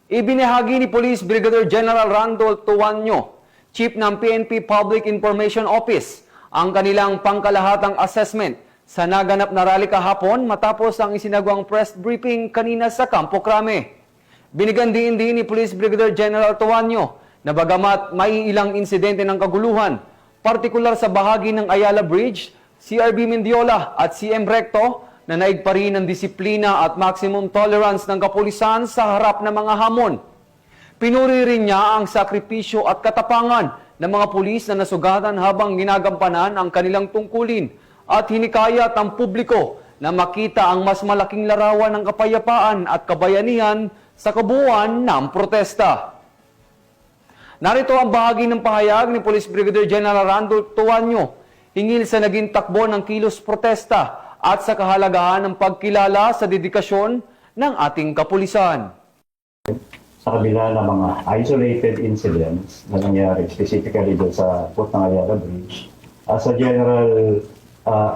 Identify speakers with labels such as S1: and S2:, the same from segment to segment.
S1: Ibinahagi ni Police Brigadier General Randolph Tuanyo, Chief ng PNP Public Information Office, ang kanilang pangkalahatang assessment sa naganap na rally kahapon matapos ang isinagawang press briefing kanina sa Campo Crame. Binigyan din ni Police Brigadier General Tuanyo na bagamat may ilang insidente ng kaguluhan, partikular sa bahagi ng Ayala Bridge, CRB Mendiola at CM Recto, na naig pa rin ang disiplina at maximum tolerance ng kapulisan sa harap ng mga hamon. Pinuri rin niya ang sakripisyo at katapangan ng mga pulis na nasugatan habang ginagampanan ang kanilang tungkulin at hinikayat ang publiko na makita ang mas malaking larawan ng kapayapaan at kabayanihan sa kabuuan ng protesta. Narito ang bahagi ng pahayag ni Police Brigadier General Randolph Tuanyo hinggil sa naging takbo ng kilos protesta at sa kahalagahan ng pagkilala sa dedikasyon ng ating kapulisan.
S2: Sa kabila ng mga isolated incidents na nangyari specifically doon sa Port ng Ayala Bridge, as a general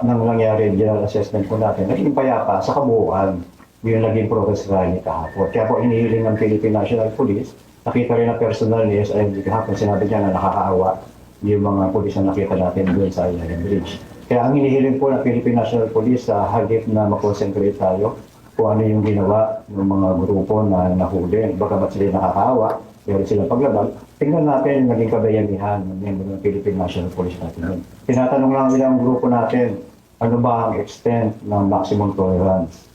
S2: nang nangyari general assessment po natin, naging payapa sa kabuuan yung naging protest rally kahapon. Kaya po inihiling ng Philippine National Police, nakita rin ang personal ni SIMG kahapon, sinabi niya na nakakaawa yung mga pulis na nakita natin doon sa Ayala Bridge. Kaya ang inihiling po ng Philippine National Police sa hagip na makonsentrate tayo kung ano yung ginawa ng mga grupo na nahuli. Bagamat sila nakakaawa, pero silang paglabag, tingnan natin yung naging kabayanihan ng member ng Philippine National Police natin. Tinatanong lang nila ang grupo natin, ano ba ang extent ng maximum tolerance?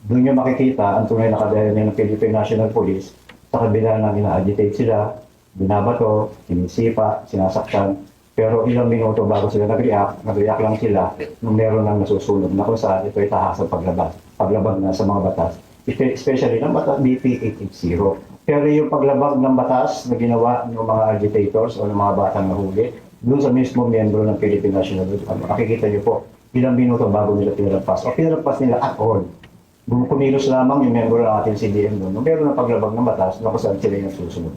S2: Doon nyo makikita ang tunay na kabayanihan ng Philippine National Police sa kabila ng ina-agitate sila, binabato, sinisipa, sinasaktan. Pero ilang minuto bago sila nag-react lang sila nung meron ng nasusunod na kung saan ito ay tahasang paglabag na sa mga batas, especially ng batas BP 880. Pero yung paglabag ng batas na ginawa ng mga agitators o ng mga batang nahuli, doon sa mismo miyembro ng Philippine National Police, makikita niyo po, ilang minuto bago nila pinalagpas o pinalagpas nila at all. Kumilos lamang yung miyembro ng ating CDM doon, nung meron ng paglabag ng batas na kung saan sila yung nasusunod.